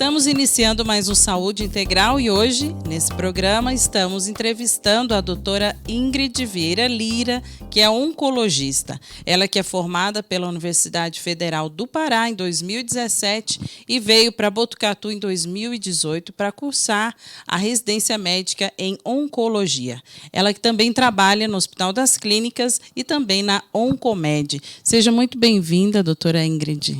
Estamos iniciando mais um Saúde Integral e hoje, nesse programa, estamos entrevistando a doutora Ingrid Vieira Lira, que é oncologista. Ela que é formada pela Universidade Federal do Pará em 2017 e veio para Botucatu em 2018 para cursar a residência médica em oncologia. Ela que também trabalha no Hospital das Clínicas e também na Oncomed. Seja muito bem-vinda, doutora Ingrid.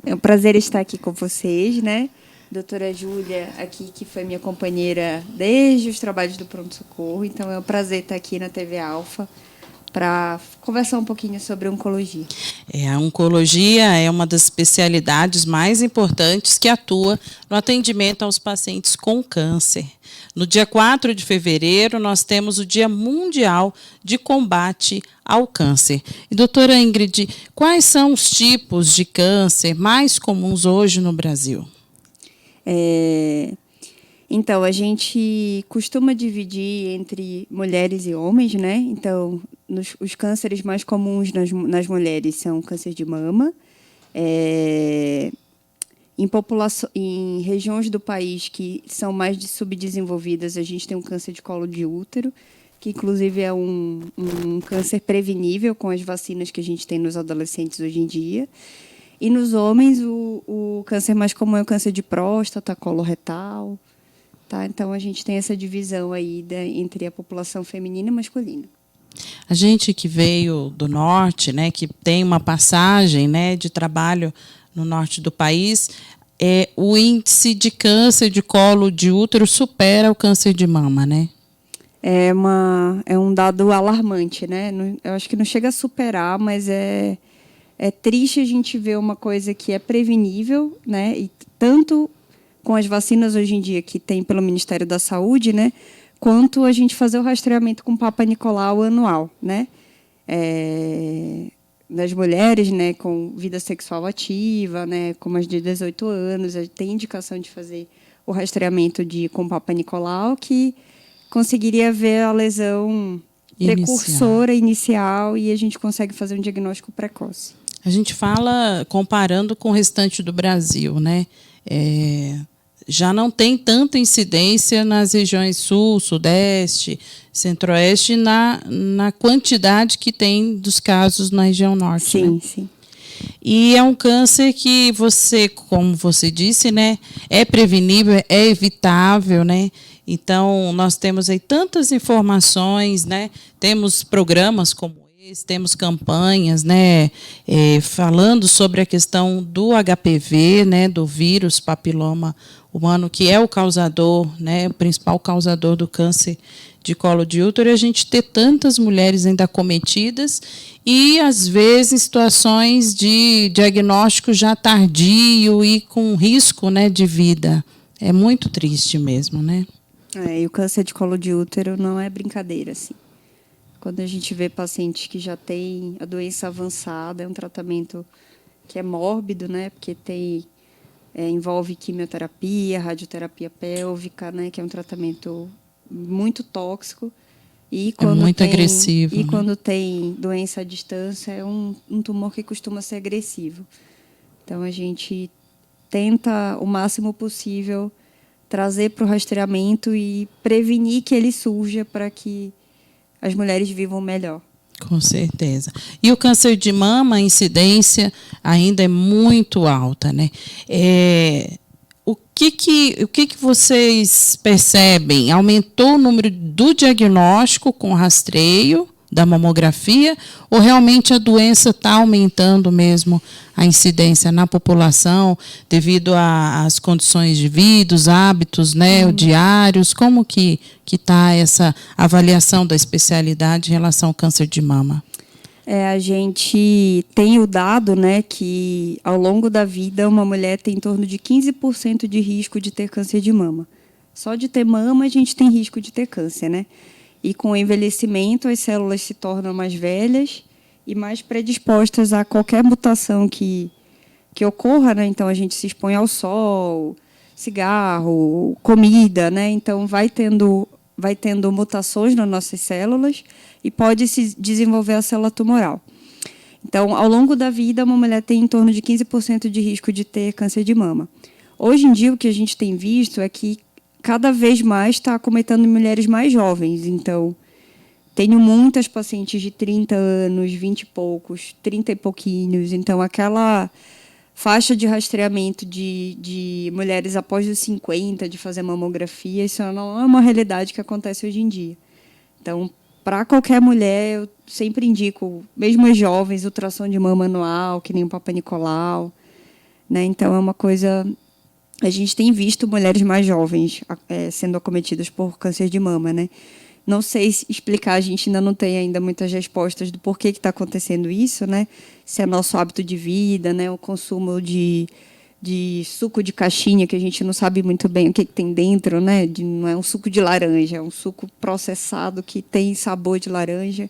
É um prazer estar aqui com vocês, né? Doutora Júlia, aqui, que foi minha companheira desde os trabalhos do pronto-socorro. Então, é um prazer estar aqui na TV Alfa para conversar um pouquinho sobre oncologia. A oncologia é uma das especialidades mais importantes que atua no atendimento aos pacientes com câncer. No dia 4 de fevereiro, nós temos o Dia Mundial de Combate ao Câncer. E, doutora Ingrid, quais são os tipos de câncer mais comuns hoje no Brasil? Então, a gente costuma dividir entre mulheres e homens, né? Então, os cânceres mais comuns nas mulheres são câncer de mama. Em regiões do país que são mais subdesenvolvidas, a gente tem um câncer de colo de útero, que inclusive é um câncer prevenível com as vacinas que a gente tem nos adolescentes hoje em dia. E nos homens, o câncer mais comum é o câncer de próstata, coloretal. Tá? Então, a gente tem essa divisão aí entre a população feminina e masculina. A gente que veio do norte, né, que tem uma passagem, né, de trabalho no norte do país, o índice de câncer de colo de útero supera o câncer de mama, né? É um dado alarmante, né? Eu acho que não chega a superar, mas é triste a gente ver uma coisa que é prevenível, né? E tanto com as vacinas hoje em dia que tem pelo Ministério da Saúde, né? Quanto a gente fazer o rastreamento com Papa Nicolau anual, né? Das mulheres, né, com vida sexual ativa, né, como as de 18 anos, tem indicação de fazer o rastreamento com Papa Nicolau, que conseguiria ver a lesão precursora inicial e a gente consegue fazer um diagnóstico precoce. A gente fala comparando com o restante do Brasil, né? Já não tem tanta incidência nas regiões sul, sudeste, centro-oeste, na quantidade que tem dos casos na região norte. Sim, né? Sim. E é um câncer que como você disse, né, é prevenível, é evitável, né? Então, nós temos aí tantas informações, né? Temos programas como esse, temos campanhas, né, falando sobre a questão do HPV, né, do vírus papiloma humano, que é o causador, né, o principal causador do câncer de colo de útero, e a gente ter tantas mulheres ainda acometidas e, às vezes, em situações de diagnóstico já tardio e com risco, né, de vida. É muito triste mesmo, né? E o câncer de colo de útero não é brincadeira, assim. Quando a gente vê pacientes que já têm a doença avançada, é um tratamento que é mórbido, né, porque envolve quimioterapia, radioterapia pélvica, né, que é um tratamento muito tóxico. E quando muito agressivo. E né? quando tem doença à distância, é um tumor que costuma ser agressivo. Então, a gente tenta, o máximo possível, trazer para o rastreamento e prevenir que ele surja para que as mulheres vivam melhor. Com certeza. E o câncer de mama, a incidência ainda é muito alta, né? O que vocês percebem? Aumentou o número do diagnóstico com rastreio da mamografia ou realmente a doença está aumentando mesmo a incidência na população devido às condições de vida, os hábitos, né, diários? Como que está essa avaliação da especialidade em relação ao câncer de mama? A gente tem o dado, né, que ao longo da vida uma mulher tem em torno de 15% de risco de ter câncer de mama. Só de ter mama a gente tem risco de ter câncer, né? E com o envelhecimento as células se tornam mais velhas e mais predispostas a qualquer mutação que ocorra, né? Então a gente se expõe ao sol, cigarro, comida, né? Então vai tendo mutações nas nossas células e pode se desenvolver a célula tumoral. Então, ao longo da vida, uma mulher tem em torno de 15% de risco de ter câncer de mama. Hoje em dia, o que a gente tem visto é que cada vez mais está acometendo mulheres mais jovens. Então, tenho muitas pacientes de 30 anos, 20 e poucos, 30 e pouquinhos. Então, aquela faixa de rastreamento de mulheres após os 50, de fazer mamografia, isso não é uma realidade que acontece hoje em dia. Então, para qualquer mulher, eu sempre indico, mesmo as jovens, ultrassom de mama anual, que nem o Papa Nicolau, né? Então, é uma coisa... A gente tem visto mulheres mais jovens sendo acometidas por câncer de mama, né? Não sei explicar, a gente ainda não tem ainda muitas respostas do porquê que está acontecendo isso, né? Se é nosso hábito de vida, né? O consumo de suco de caixinha, que a gente não sabe muito bem o que tem dentro, né? Não é um suco de laranja, é um suco processado que tem sabor de laranja.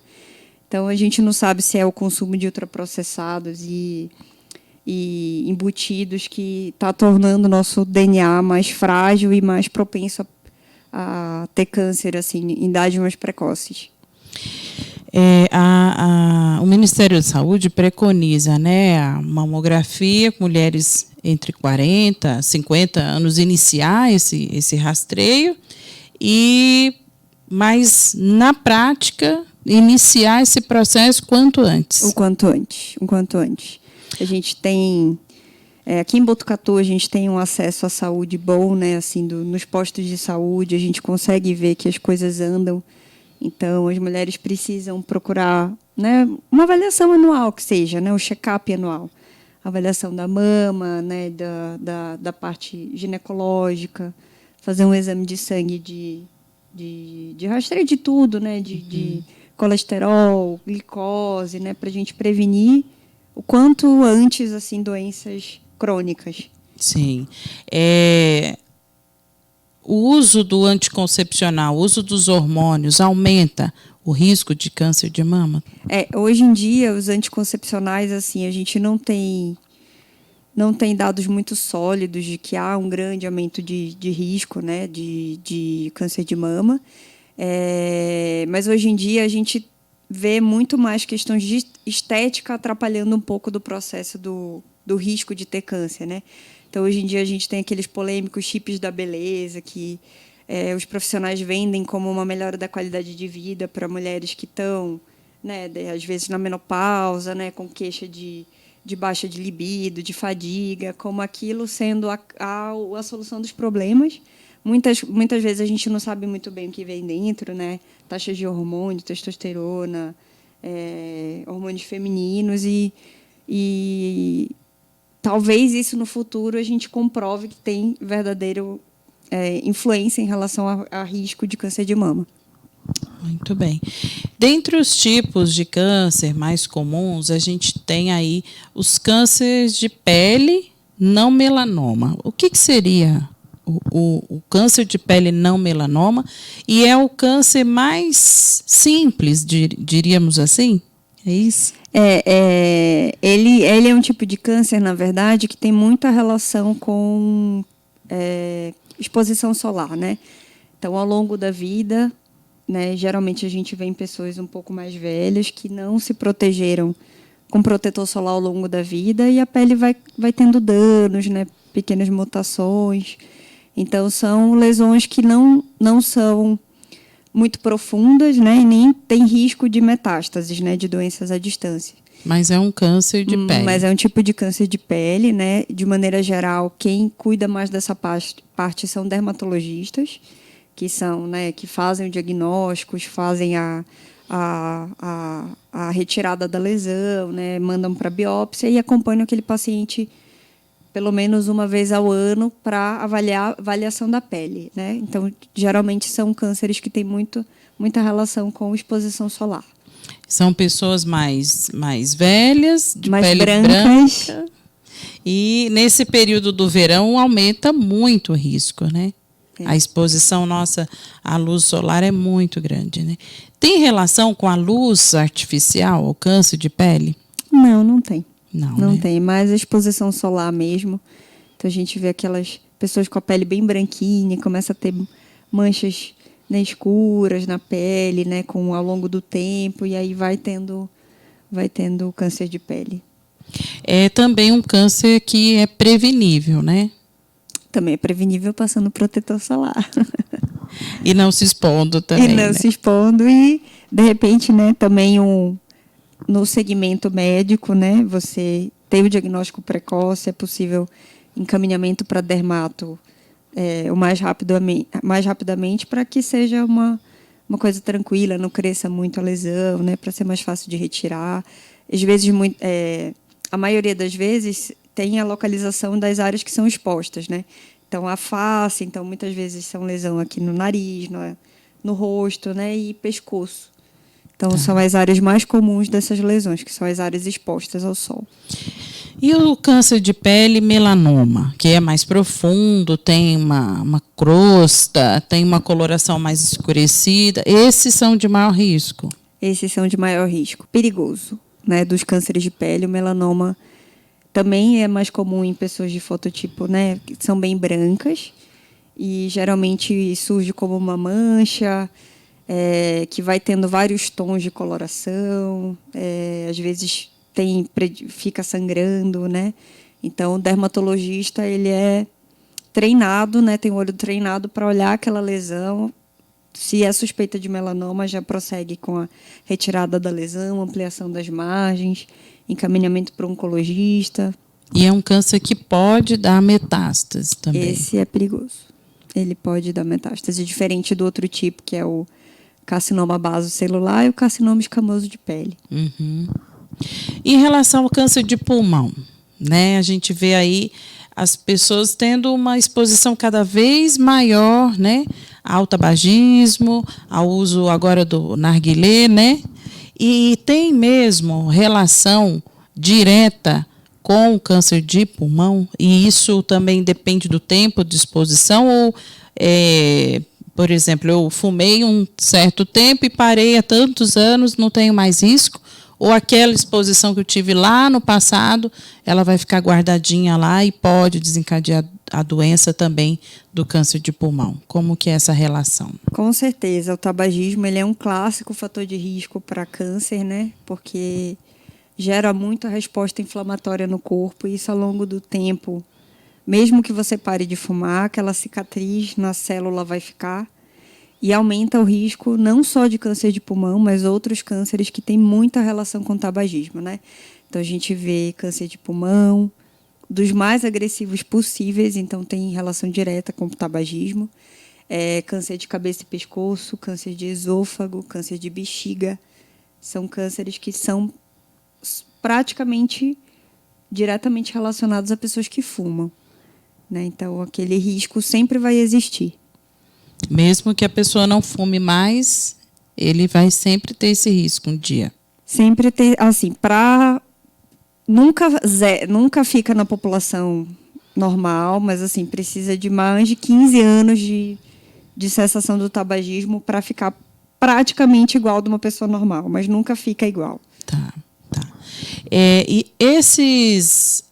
Então, a gente não sabe se é o consumo de ultraprocessados e embutidos que está tornando o nosso DNA mais frágil e mais propenso a ter câncer assim, em idades mais precoces. O Ministério da Saúde preconiza, né, a mamografia com mulheres entre 40 e 50 anos, iniciar esse rastreio, mas, na prática, iniciar esse processo quanto antes. O quanto antes. A gente tem... aqui em Botucatu, a gente tem um acesso à saúde bom, né? Assim, nos postos de saúde, a gente consegue ver que as coisas andam. Então, as mulheres precisam procurar, né, uma avaliação anual, que seja, né, o check-up anual. Avaliação da mama, né, da parte ginecológica, fazer um exame de sangue de rastreio de tudo, né, de colesterol, glicose, né, para a gente prevenir o quanto antes assim, doenças crônicas. Sim. O uso do anticoncepcional, o uso dos hormônios, aumenta o risco de câncer de mama? Hoje em dia, os anticoncepcionais, assim, a gente não tem dados muito sólidos de que há um grande aumento de risco, né, de câncer de mama. Mas, hoje em dia, a gente vê muito mais questões de estética atrapalhando um pouco do processo do risco de ter câncer, né? Então, hoje em dia, a gente tem aqueles polêmicos chips da beleza que os profissionais vendem como uma melhora da qualidade de vida para mulheres que estão, né, às vezes, na menopausa, né, com queixa de baixa de libido, de fadiga, como aquilo sendo a solução dos problemas. Muitas vezes a gente não sabe muito bem o que vem dentro, né? Taxas de hormônio, testosterona, hormônios femininos e talvez isso no futuro a gente comprove que tem verdadeira influência em relação a risco de câncer de mama. Muito bem. Dentre os tipos de câncer mais comuns, a gente tem aí os cânceres de pele não melanoma. O que seria o câncer de pele não melanoma? E é o câncer mais simples, diríamos assim? É isso? Ele é um tipo de câncer, na verdade, que tem muita relação com exposição solar, né? Então, ao longo da vida, né, geralmente a gente vê em pessoas um pouco mais velhas que não se protegeram com protetor solar ao longo da vida e a pele vai tendo danos, né, pequenas mutações. Então, são lesões que não são muito profundas, né, e nem tem risco de metástases, né, de doenças à distância. Mas é um câncer de pele. Mas é um tipo de câncer de pele, né? De maneira geral, quem cuida mais dessa parte são dermatologistas, que são, né, que fazem o diagnóstico, fazem a retirada da lesão, né, mandam para biópsia e acompanham aquele paciente pelo menos uma vez ao ano para avaliar a avaliação da pele, né? Então, geralmente são cânceres que têm muita relação com exposição solar. São pessoas mais velhas, de mais pele brancas. branca. E nesse período do verão aumenta muito o risco, né? A exposição nossa à luz solar é muito grande, né? Tem relação com a luz artificial, o câncer de pele? Não tem. Não, né? tem, mas a exposição solar mesmo. Então a gente vê aquelas pessoas com a pele bem branquinha, começa a ter manchas, né, escuras na pele, né, ao longo do tempo, e aí vai tendo câncer de pele. É também um câncer que é prevenível, né? Também é prevenível passando protetor solar. E não se expondo também. E não se expondo e, de repente, né, também no segmento médico, né, você tem o diagnóstico precoce, é possível encaminhamento para dermato o mais rapidamente para que seja uma coisa tranquila, não cresça muito a lesão, né, para ser mais fácil de retirar. Às vezes, a maioria das vezes tem a localização das áreas que são expostas, né? Então, a face, então muitas vezes são lesão aqui no nariz, no rosto, né, e pescoço. Então, são as áreas mais comuns dessas lesões, que são as áreas expostas ao sol. E o câncer de pele melanoma, que é mais profundo, tem uma crosta, tem uma coloração mais escurecida, esses são de maior risco? Esses são de maior risco, perigoso, né, dos cânceres de pele. O melanoma também é mais comum em pessoas de fototipo, né, que são bem brancas, e geralmente surge como uma mancha, que vai tendo vários tons de coloração, às vezes fica sangrando, né? Então, o dermatologista, ele é treinado, né, tem o olho treinado para olhar aquela lesão. Se é suspeita de melanoma, já prossegue com a retirada da lesão, ampliação das margens, encaminhamento para o oncologista. E é um câncer que pode dar metástase também. Esse é perigoso. Ele pode dar metástase, diferente do outro tipo, que é o carcinoma basocelular e o carcinoma escamoso de pele. Uhum. Em relação ao câncer de pulmão, né, a gente vê aí as pessoas tendo uma exposição cada vez maior, né, ao tabagismo, ao uso agora do narguilé, né, e tem mesmo relação direta com o câncer de pulmão, e isso também depende do tempo de exposição, ou, por exemplo, eu fumei um certo tempo e parei há tantos anos, não tenho mais risco, ou aquela exposição que eu tive lá no passado, ela vai ficar guardadinha lá e pode desencadear a doença também do câncer de pulmão. Como que é essa relação? Com certeza, o tabagismo ele é um clássico fator de risco para câncer, né? Porque gera muita resposta inflamatória no corpo e isso ao longo do tempo, mesmo que você pare de fumar, aquela cicatriz na célula vai ficar e aumenta o risco não só de câncer de pulmão, mas outros cânceres que têm muita relação com o tabagismo, né? Então a gente vê câncer de pulmão, dos mais agressivos possíveis, então tem relação direta com o tabagismo, câncer de cabeça e pescoço, câncer de esôfago, câncer de bexiga, são cânceres que são praticamente diretamente relacionados a pessoas que fumam, né? Então aquele risco sempre vai existir. Mesmo que a pessoa não fume mais, ele vai sempre ter esse risco um dia. Sempre ter, assim, nunca fica na população normal, mas assim, precisa de mais de 15 anos de cessação do tabagismo para ficar praticamente igual de uma pessoa normal, mas nunca fica igual. Tá. E esses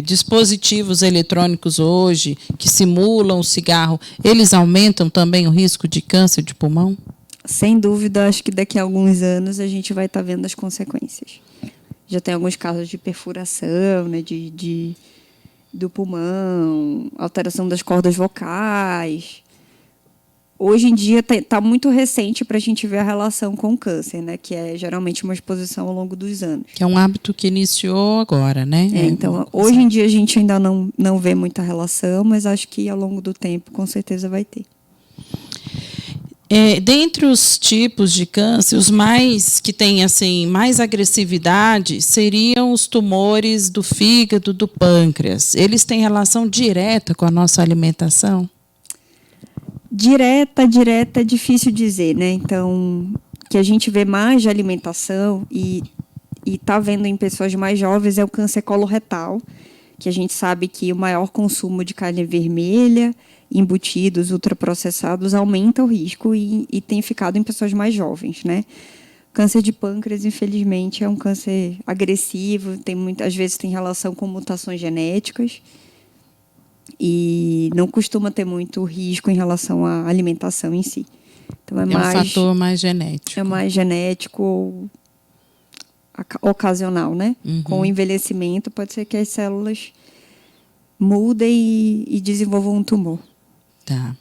dispositivos eletrônicos hoje, que simulam o cigarro, eles aumentam também o risco de câncer de pulmão? Sem dúvida, acho que daqui a alguns anos a gente vai estar vendo as consequências. Já tem alguns casos de perfuração, né, do pulmão, alteração das cordas vocais. Hoje em dia está muito recente para a gente ver a relação com o câncer, né? Que é geralmente uma exposição ao longo dos anos. Que é um hábito que iniciou agora, né? Então, hoje em dia a gente ainda não vê muita relação, mas acho que ao longo do tempo com certeza vai ter. Dentre os tipos de câncer, os mais que têm assim, mais agressividade seriam os tumores do fígado, do pâncreas. Eles têm relação direta com a nossa alimentação? Direta é difícil dizer, né? Então, que a gente vê mais de alimentação e está vendo em pessoas mais jovens é o câncer coloretal, que a gente sabe que o maior consumo de carne vermelha, embutidos, ultraprocessados, aumenta o risco e tem ficado em pessoas mais jovens, né? Câncer de pâncreas, infelizmente, é um câncer agressivo, às vezes tem relação com mutações genéticas, e não costuma ter muito risco em relação à alimentação em si. Então um fator mais genético. É mais genético ou ocasional, né? Uhum. Com o envelhecimento, pode ser que as células mudem e desenvolvam um tumor. Tá.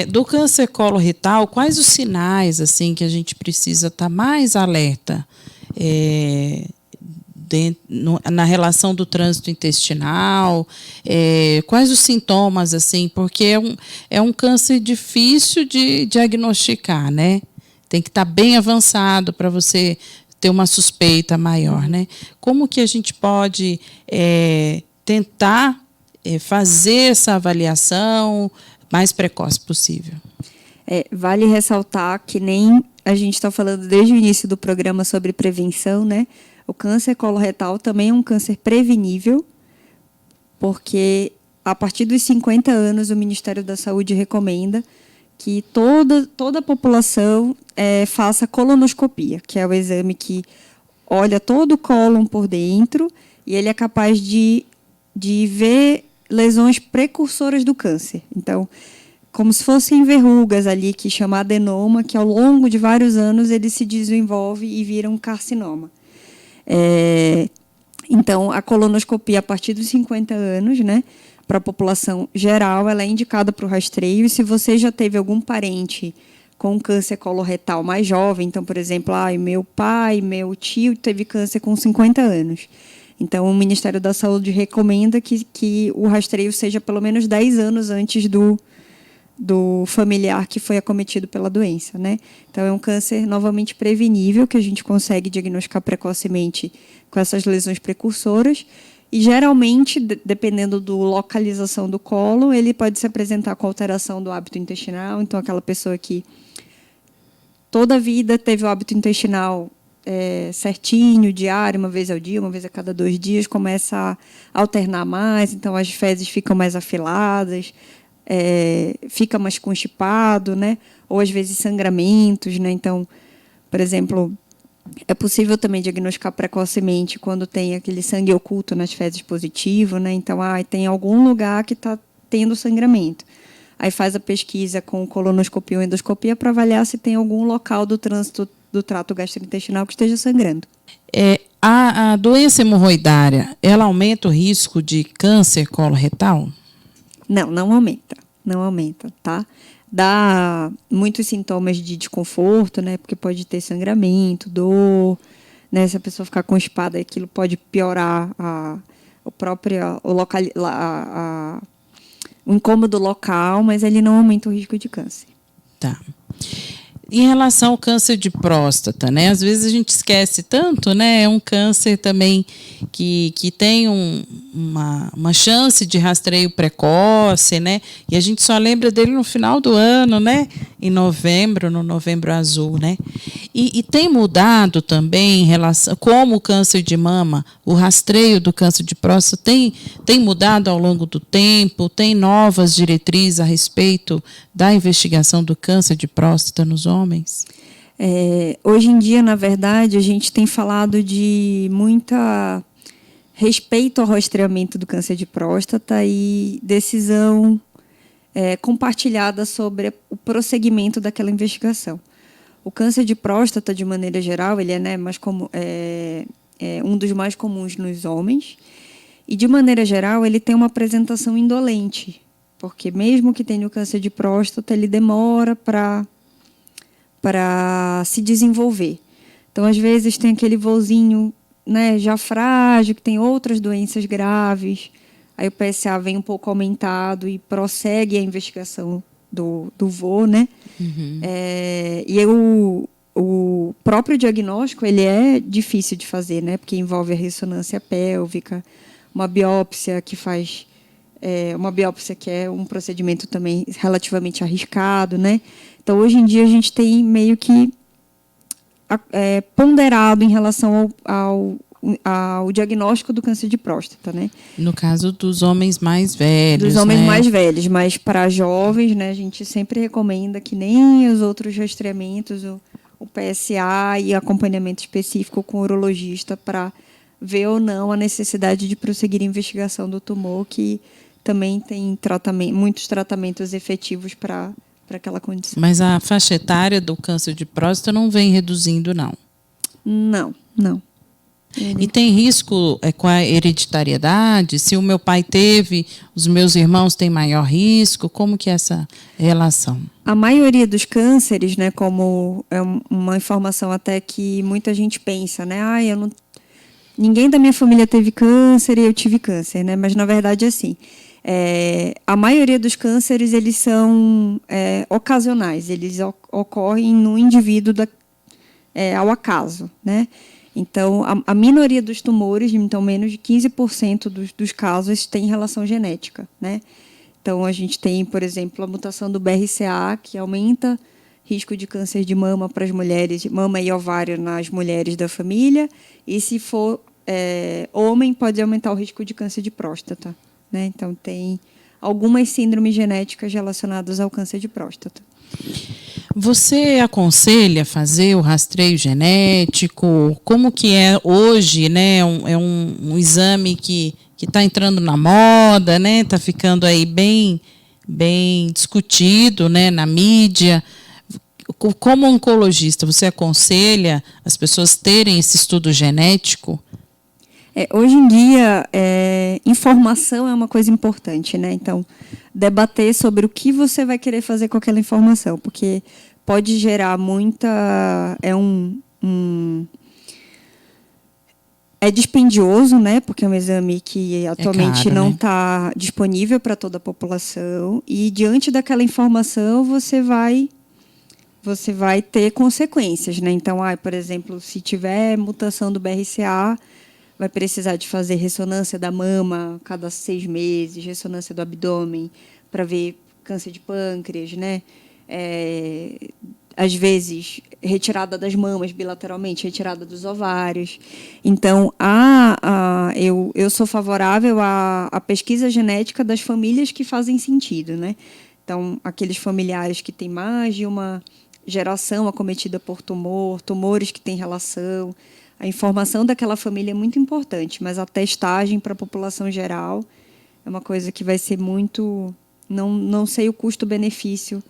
Do câncer coloretal, quais os sinais assim que a gente precisa estar mais alerta na relação do trânsito intestinal? Quais os sintomas, assim? Porque é um câncer difícil de diagnosticar, né? Tem que estar bem avançado para você ter uma suspeita maior, né? Como que a gente pode tentar fazer essa avaliação mais precoce possível? Vale ressaltar que nem a gente está falando desde o início do programa sobre prevenção, né? O câncer coloretal também é um câncer prevenível, porque a partir dos 50 anos o Ministério da Saúde recomenda que toda a população faça colonoscopia, que é o exame que olha todo o cólon por dentro e ele é capaz de ver lesões precursoras do câncer. Então, como se fossem verrugas ali, que chama adenoma, que ao longo de vários anos ele se desenvolve e vira um carcinoma. Então, a colonoscopia a partir dos 50 anos, né, para a população geral, ela é indicada para o rastreio. E se você já teve algum parente com câncer coloretal mais jovem, então, por exemplo, meu pai, meu tio teve câncer com 50 anos. Então, o Ministério da Saúde recomenda que o rastreio seja pelo menos 10 anos antes do familiar que foi acometido pela doença, né? Então, é um câncer novamente prevenível, que a gente consegue diagnosticar precocemente com essas lesões precursoras. E, geralmente, dependendo da localização do colo, ele pode se apresentar com alteração do hábito intestinal. Então, aquela pessoa que toda a vida teve o hábito intestinal certinho, diário, uma vez ao dia, uma vez a cada 2 dias, começa a alternar mais, então as fezes ficam mais afiladas, fica mais constipado, né? Ou às vezes sangramentos, né? Então, por exemplo, é possível também diagnosticar precocemente quando tem aquele sangue oculto nas fezes positivo, né? Então, tem algum lugar que está tendo sangramento. Aí faz a pesquisa com colonoscopia ou endoscopia para avaliar se tem algum local do trânsito do trato gastrointestinal que esteja sangrando. A doença hemorroidária, ela aumenta o risco de câncer coloretal? Não aumenta. Não aumenta, tá? Dá muitos sintomas de desconforto, né? Porque pode ter sangramento, dor, né? Se a pessoa ficar constipada, aquilo pode piorar o incômodo local, mas ele não aumenta o risco de câncer. Tá. Em relação ao câncer de próstata, né? Às vezes a gente esquece tanto, né? É um câncer também que tem uma chance de rastreio precoce, né? E a gente só lembra dele no final do ano, né? Em novembro, no Novembro Azul, né? E tem mudado também em relação, como o câncer de mama, o rastreio do câncer de próstata tem mudado ao longo do tempo, tem novas diretrizes a respeito da investigação do câncer de próstata nos homens? Hoje em dia, na verdade, a gente tem falado de muita respeito ao rastreamento do câncer de próstata e decisão compartilhada sobre o prosseguimento daquela investigação. O câncer de próstata, de maneira geral, ele é um dos mais comuns nos homens e, de maneira geral, ele tem uma apresentação indolente, porque mesmo que tenha o câncer de próstata, ele demora para se desenvolver. Então, às vezes, tem aquele vozinho, né, já frágil, que tem outras doenças graves, aí o PSA vem um pouco aumentado e prossegue a investigação do vô, né? Uhum. E o próprio diagnóstico ele é difícil de fazer, né? Porque envolve a ressonância pélvica, uma biópsia que é um procedimento também relativamente arriscado, né? Então, hoje em dia, a gente tem meio que ponderado em relação ao diagnóstico do câncer de próstata, né? No caso dos homens mais velhos, dos homens, né? mais velhos, mas para jovens, né, a gente sempre recomenda que nem os outros rastreamentos, o PSA e acompanhamento específico com o urologista para ver ou não a necessidade de prosseguir a investigação do tumor, que também tem muitos tratamentos efetivos para aquela condição. Mas a faixa etária do câncer de próstata não vem reduzindo, não? Não. E tem risco com a hereditariedade? Se o meu pai teve, os meus irmãos têm maior risco? Como que é essa relação? A maioria dos cânceres, né, como é uma informação até que muita gente pensa, né, ninguém da minha família teve câncer e eu tive câncer, né, mas na verdade é assim. A maioria dos cânceres eles são ocasionais, eles ocorrem no indivíduo ao acaso, né? Então, a minoria dos tumores, então menos de 15% dos casos, tem relação genética, né? Então, a gente tem, por exemplo, a mutação do BRCA, que aumenta risco de câncer de mama para as mulheres, mama e ovário nas mulheres da família, e se for homem, pode aumentar o risco de câncer de próstata, né? Então, tem algumas síndromes genéticas relacionadas ao câncer de próstata. Você aconselha fazer o rastreio genético? Como que é hoje, né? É um exame que está entrando na moda, né? Está ficando aí bem discutido, né? Na mídia. Como oncologista, você aconselha as pessoas terem esse estudo genético? Hoje em dia, informação é uma coisa importante, né? Então, debater sobre o que você vai querer fazer com aquela informação, porque pode gerar muita... É dispendioso, né? Porque é um exame que atualmente não está disponível para toda a população, e diante daquela informação você vai ter consequências, né? Então, por exemplo, se tiver mutação do BRCA, vai precisar de fazer ressonância da mama cada 6 meses, ressonância do abdômen para ver câncer de pâncreas, né? Às vezes, retirada das mamas bilateralmente, retirada dos ovários. Então, eu sou favorável à pesquisa genética das famílias que fazem sentido, né? Então, aqueles familiares que têm mais de uma geração acometida por tumores que têm relação. A informação daquela família é muito importante, mas a testagem para a população geral é uma coisa que vai ser muito... Não sei o custo-benefício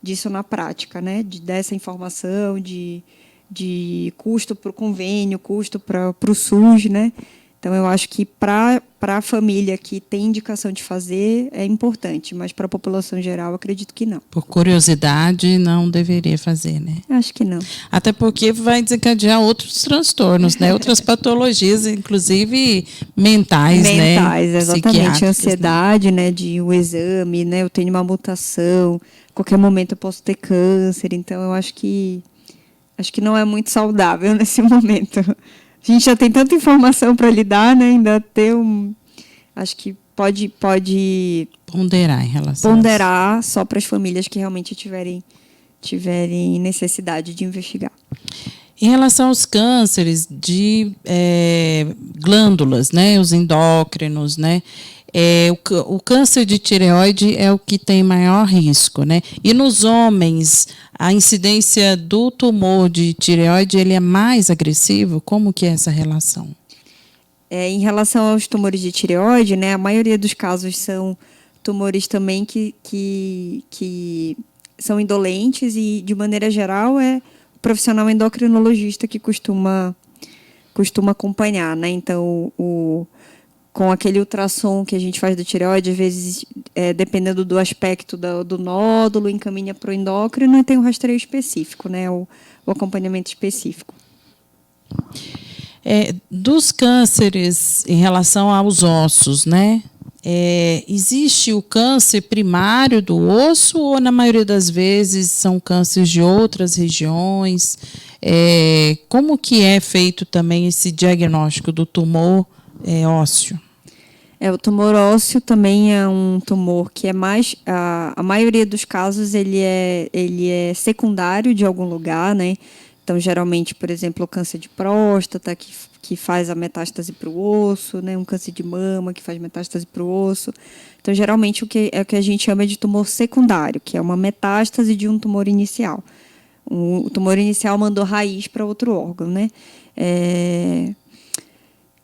disso na prática, né? Dessa informação, de custo para o convênio, custo para o SUS, né? Então, eu acho que para a família que tem indicação de fazer é importante, mas para a população geral, acredito que não. Por curiosidade, não deveria fazer, né? Acho que não. Até porque vai desencadear outros transtornos, né? Outras patologias, inclusive mentais, né? Mentais, exatamente. Ansiedade, né? O exame, né? Eu tenho uma mutação, a qualquer momento eu posso ter câncer, então eu acho que não é muito saudável nesse momento. A gente já tem tanta informação para lidar, né? Ainda ter acho que pode ponderar em relação só para as famílias que realmente tiverem necessidade de investigar. Em relação aos cânceres de glândulas, né? Os endócrinos, né? O câncer de tireoide é o que tem maior risco, né? E nos homens, a incidência do tumor de tireoide ele é mais agressivo? Como que é essa relação? Em relação aos tumores de tireoide, né, a maioria dos casos são tumores também que são indolentes e, de maneira geral, é o profissional endocrinologista que costuma acompanhar, né? Então, com aquele ultrassom que a gente faz da tireoide, às vezes, dependendo do aspecto do nódulo, encaminha para o endócrino e tem um rastreio específico, né? O acompanhamento específico. Dos cânceres em relação aos ossos, né? Existe o câncer primário do osso ou, na maioria das vezes, são cânceres de outras regiões? Como que é feito também esse diagnóstico do tumor ósseo? O tumor ósseo também é um tumor que é mais... A maioria dos casos ele é secundário de algum lugar, né? Então, geralmente, por exemplo, o câncer de próstata, que faz a metástase para o osso, né? Um câncer de mama, que faz metástase para o osso. Então, geralmente, o que a gente chama de tumor secundário, que é uma metástase de um tumor inicial. O tumor inicial mandou raiz para outro órgão, né?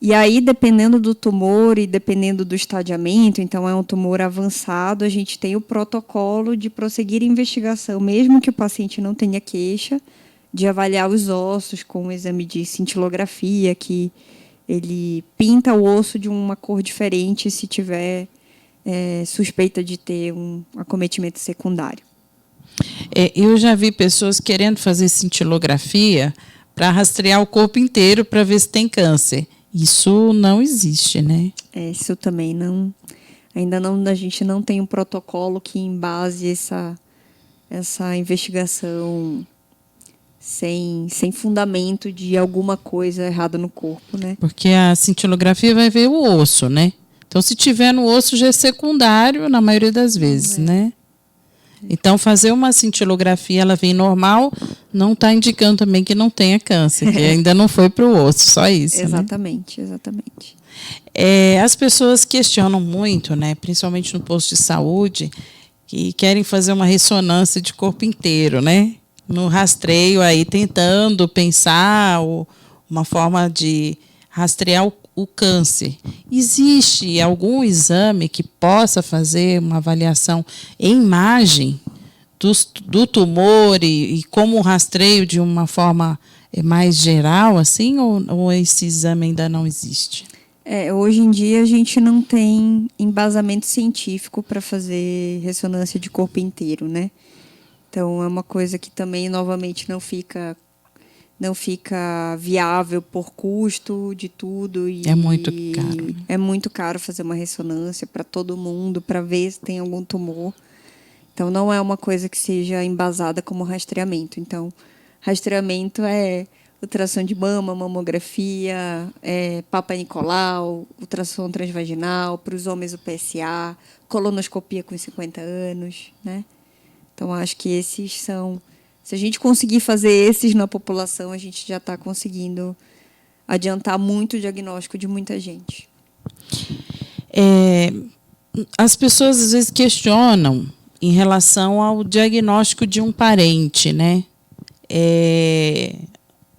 E aí, dependendo do tumor e dependendo do estadiamento, então é um tumor avançado, a gente tem o protocolo de prosseguir a investigação, mesmo que o paciente não tenha queixa, de avaliar os ossos com um exame de cintilografia, que ele pinta o osso de uma cor diferente se tiver suspeita de ter um acometimento secundário. Eu já vi pessoas querendo fazer cintilografia para rastrear o corpo inteiro para ver se tem câncer. Isso não existe, né? Isso também não. Ainda não, a gente não tem um protocolo que embase essa investigação sem fundamento de alguma coisa errada no corpo, né? Porque a cintilografia vai ver o osso, né? Então, se tiver no osso, já é secundário na maioria das vezes, né? Então, fazer uma cintilografia, ela vem normal, não está indicando também que não tenha câncer, que ainda não foi para o osso, só isso. Exatamente, né? Exatamente. As pessoas questionam muito, né, principalmente no posto de saúde, que querem fazer uma ressonância de corpo inteiro, né? No rastreio aí, tentando pensar uma forma de rastrear o câncer. Existe algum exame que possa fazer uma avaliação em imagem do tumor e como um rastreio de uma forma mais geral, assim, ou esse exame ainda não existe? Hoje em dia a gente não tem embasamento científico para fazer ressonância de corpo inteiro, né? Então é uma coisa que também novamente não fica viável por custo de tudo. É muito caro. Né? É muito caro fazer uma ressonância para todo mundo, para ver se tem algum tumor. Então, não é uma coisa que seja embasada como rastreamento. Então, rastreamento é ultrassom de mama, mamografia, Papa Nicolau, ultrassom transvaginal, para os homens o PSA, colonoscopia com 50 anos. Né? Então, acho que esses são... Se a gente conseguir fazer esses na população, a gente já está conseguindo adiantar muito o diagnóstico de muita gente. As pessoas às vezes questionam em relação ao diagnóstico de um parente, né?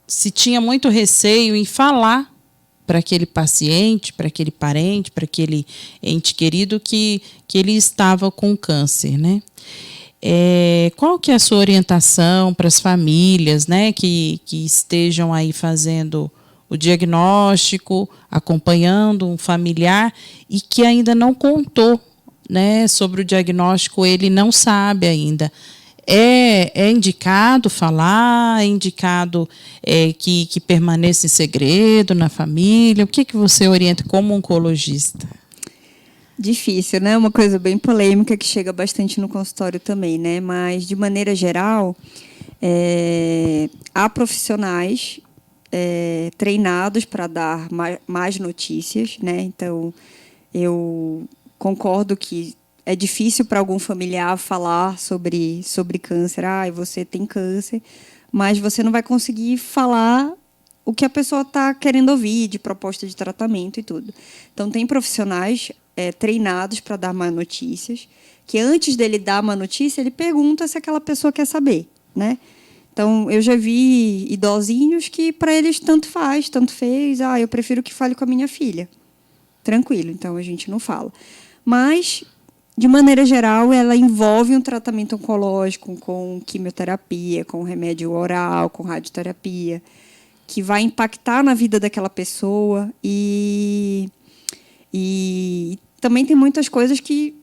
Se tinha muito receio em falar para aquele paciente, para aquele parente, para aquele ente querido que ele estava com câncer, né? Qual que é a sua orientação para as famílias, né, que estejam aí fazendo o diagnóstico, acompanhando um familiar e que ainda não contou, né, sobre o diagnóstico, ele não sabe ainda? É indicado falar? É indicado que permaneça em segredo na família? O que você orienta como oncologista? Difícil, né? Uma coisa bem polêmica que chega bastante no consultório também, né? Mas, de maneira geral, há profissionais treinados para dar mais notícias, né? Então, eu concordo que é difícil para algum familiar falar sobre câncer. Você tem câncer, mas você não vai conseguir falar o que a pessoa está querendo ouvir de proposta de tratamento e tudo. Então, tem profissionais treinados para dar má notícias, que antes dele dar má notícia, ele pergunta se aquela pessoa quer saber, né? Então, eu já vi idosinhos que, para eles, tanto faz, tanto fez. Eu prefiro que fale com a minha filha. Tranquilo, então a gente não fala. Mas, de maneira geral, ela envolve um tratamento oncológico com quimioterapia, com remédio oral, com radioterapia, que vai impactar na vida daquela pessoa e também tem muitas coisas que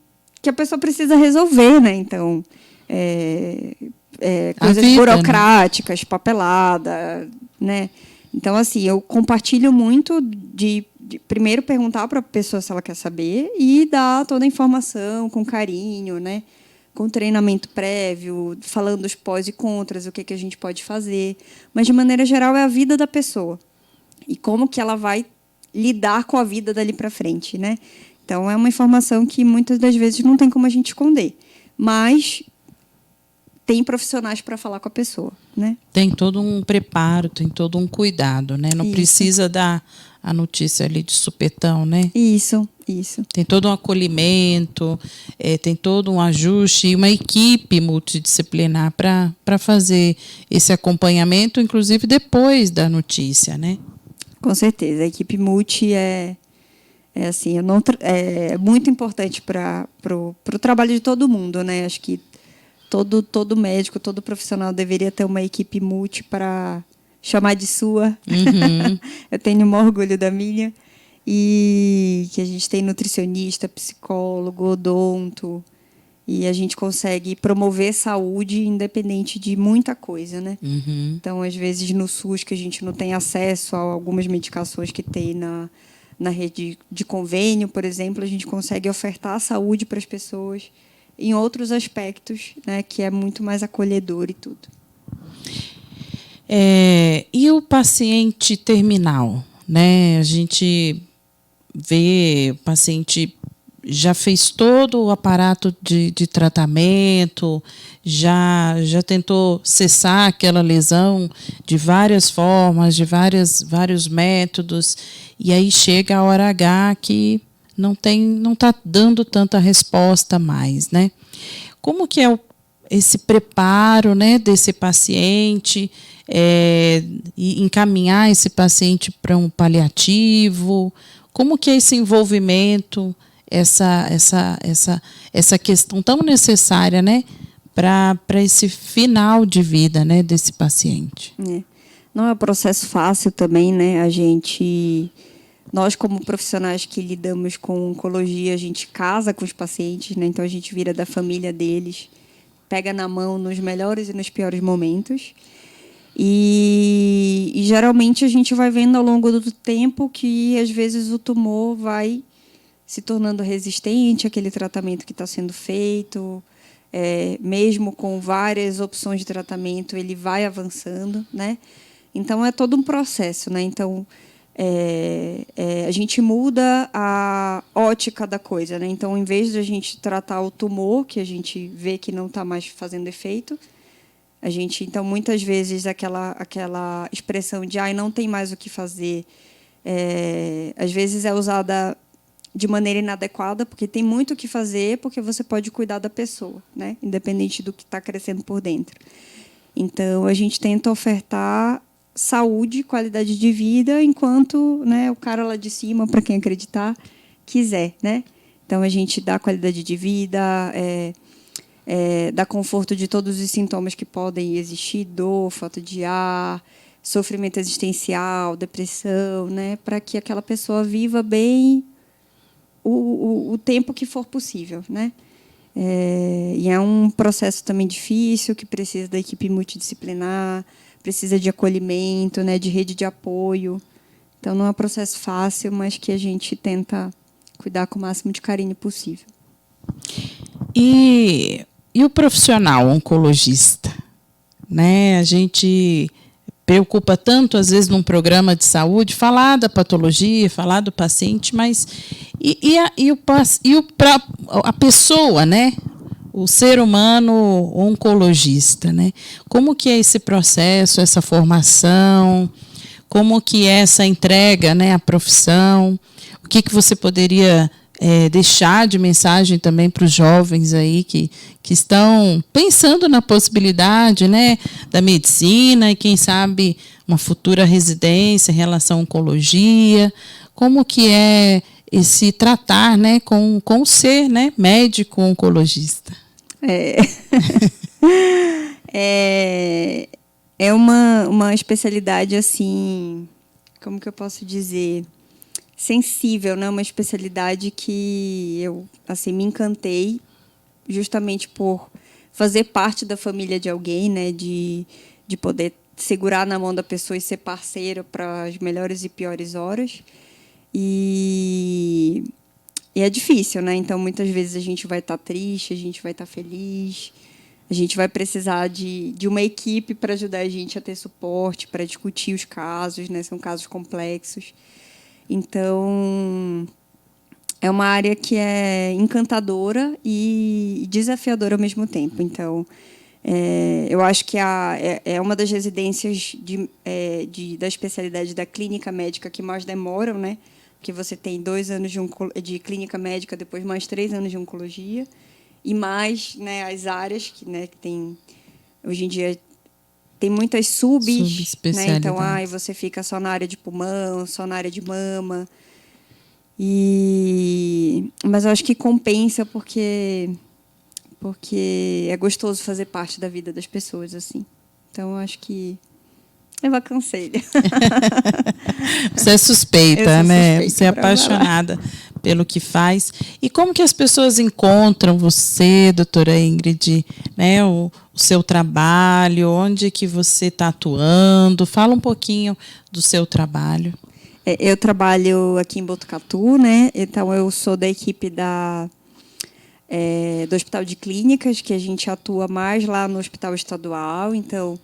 a pessoa precisa resolver, né? Então, coisas vida, burocráticas, né? Papelada, né? Então, assim, eu compartilho muito de primeiro perguntar para a pessoa se ela quer saber e dar toda a informação com carinho, né? Com treinamento prévio, falando os pós e contras, o que a gente pode fazer. Mas, de maneira geral, é a vida da pessoa. E como que ela vai lidar com a vida dali para frente, né? Então, é uma informação que muitas das vezes não tem como a gente esconder. Mas tem profissionais para falar com a pessoa, né? Tem todo um preparo, tem todo um cuidado, né? Não precisa dar a notícia ali de supetão, né? Isso. Tem todo um acolhimento, tem todo um ajuste e uma equipe multidisciplinar para fazer esse acompanhamento, inclusive depois da notícia, né? Com certeza. A equipe multi é muito importante para o trabalho de todo mundo, né? Acho que todo médico, todo profissional deveria ter uma equipe multi para chamar de sua. Uhum. Eu tenho o maior orgulho da minha. E que a gente tem nutricionista, psicólogo, odonto. E a gente consegue promover saúde independente de muita coisa, né? Uhum. Então, às vezes, no SUS, que a gente não tem acesso a algumas medicações que tem na rede de convênio, por exemplo, a gente consegue ofertar saúde para as pessoas em outros aspectos, né, que é muito mais acolhedor e tudo. E o paciente terminal, né? A gente vê o paciente já fez todo o aparato de tratamento, já tentou cessar aquela lesão de várias formas, de vários métodos, e aí chega a hora H que não está dando tanta resposta mais, né? Como que é esse preparo, né, desse paciente, e encaminhar esse paciente para um paliativo? Como que é esse envolvimento, essa questão tão necessária, né, para esse final de vida, né, desse paciente? Não é um processo fácil também, né? Nós, como profissionais que lidamos com oncologia, a gente casa com os pacientes, né? Então a gente vira da família deles, pega na mão nos melhores e nos piores momentos. E geralmente a gente vai vendo ao longo do tempo que às vezes o tumor vai se tornando resistente àquele tratamento que está sendo feito, mesmo com várias opções de tratamento, ele vai avançando, né? Então é todo um processo, né? Então a gente muda a ótica da coisa, né? Então, em vez de a gente tratar o tumor, que a gente vê que não está mais fazendo efeito, a gente, então, muitas vezes, aquela expressão de não tem mais o que fazer, às vezes é usada de maneira inadequada, porque tem muito o que fazer, porque você pode cuidar da pessoa, né? Independente do que está crescendo por dentro. Então, a gente tenta ofertar saúde, qualidade de vida, enquanto, né, o cara lá de cima, para quem acreditar, quiser, né? Então, a gente dá qualidade de vida, dá conforto de todos os sintomas que podem existir, dor, falta de ar, sofrimento existencial, depressão, né, para que aquela pessoa viva bem o tempo que for possível, né? E é um processo também difícil, que precisa da equipe multidisciplinar, precisa de acolhimento, né, de rede de apoio. Então, não é um processo fácil, mas que a gente tenta cuidar com o máximo de carinho possível. E o profissional oncologista, né? A gente preocupa tanto, às vezes, num programa de saúde, falar da patologia, falar do paciente, mas a pessoa, né? O ser humano oncologista, né? Como que é esse processo, essa formação? Como que é essa entrega, né, à profissão? O que você poderia deixar de mensagem também para os jovens aí que estão pensando na possibilidade, né, da medicina e, quem sabe, uma futura residência em relação à oncologia? Como que é esse tratar, né, com ser, né, médico oncologista? É uma especialidade, assim, como que eu posso dizer, sensível, né? Uma especialidade que eu, assim, me encantei justamente por fazer parte da família de alguém, né? De poder segurar na mão da pessoa e ser parceiro para as melhores e piores horas. E é difícil, né? Então, muitas vezes a gente vai estar triste, a gente vai estar feliz, a gente vai precisar de uma equipe para ajudar a gente a ter suporte, para discutir os casos, né? São casos complexos. Então, é uma área que é encantadora e desafiadora ao mesmo tempo. Então, eu acho que é uma das residências da especialidade da clínica médica que mais demoram, né? Porque você tem 2 anos de clínica médica, depois mais 3 anos de oncologia, e mais, né, as áreas que tem, hoje em dia, tem muitas subespecialidades, né? Então, você fica só na área de pulmão, só na área de mama. Mas eu acho que compensa porque é gostoso fazer parte da vida das pessoas, assim. Então, eu acho que Eu aconselho. Você é suspeita, né? Você é pra falar. apaixonada pelo que faz. E como que as pessoas encontram você, doutora Ingrid, né? O seu trabalho, onde que você está atuando? Fala um pouquinho do seu trabalho. Eu trabalho aqui em Botucatu, né? Então, eu sou da equipe do Hospital de Clínicas, que a gente atua mais lá no Hospital Estadual. Então,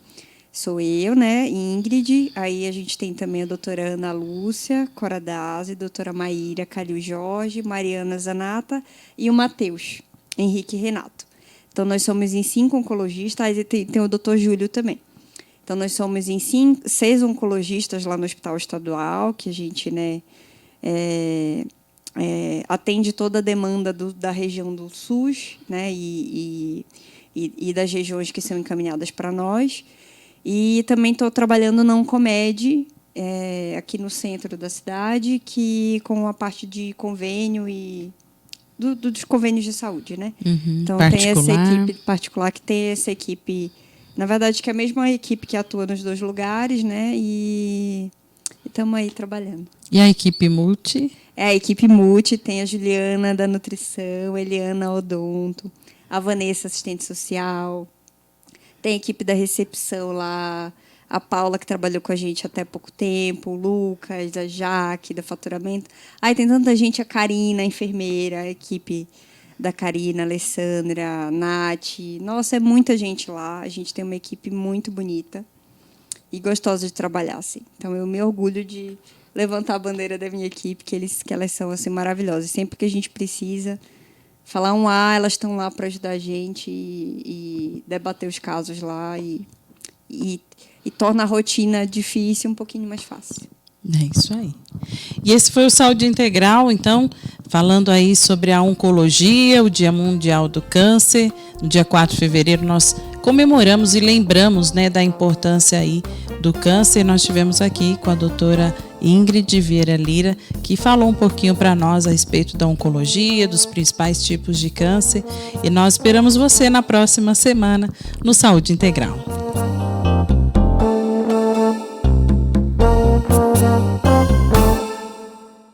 sou eu, né, Ingrid. Aí a gente tem também a doutora Ana Lúcia Coradazzi, doutora Maíra Calil Jorge, Mariana Zanata e o Matheus Henrique Renato. Então, nós somos em 5 oncologistas, e tem o doutor Júlio também. Então, nós somos em 6 oncologistas lá no Hospital Estadual, que a gente, né, atende toda a demanda da região do SUS, né, e das regiões que são encaminhadas para nós. E também estou trabalhando na Oncomed, aqui no centro da cidade, com a parte de convênio e dos convênios de saúde, né? Então, tem essa equipe particular, que tem essa equipe, na verdade, que é a mesma equipe que atua nos 2 lugares, né? E estamos aí trabalhando. E a equipe multi? A equipe multi tem a Juliana da nutrição, a Eliana odonto, a Vanessa, assistente social. Tem a equipe da recepção lá, a Paula, que trabalhou com a gente até pouco tempo, o Lucas, a Jaque, da faturamento. Aí tem tanta gente, a Karina, a enfermeira, a equipe da Karina, a Alessandra, a Nath. Nossa, é muita gente lá. A gente tem uma equipe muito bonita e gostosa de trabalhar, assim. Então, eu me orgulho de levantar a bandeira da minha equipe, que elas são assim, maravilhosas. Sempre que a gente precisa falar um A, elas estão lá para ajudar a gente e debater os casos lá e torna a rotina difícil um pouquinho mais fácil. É isso aí. E esse foi o Saúde Integral, então, falando aí sobre a oncologia, o Dia Mundial do Câncer. No dia 4 de fevereiro nós comemoramos e lembramos, né, da importância aí do câncer. Nós tivemos aqui com a doutora Ingrid Vieira Lira, que falou um pouquinho para nós a respeito da oncologia, dos principais tipos de câncer. E nós esperamos você na próxima semana no Saúde Integral.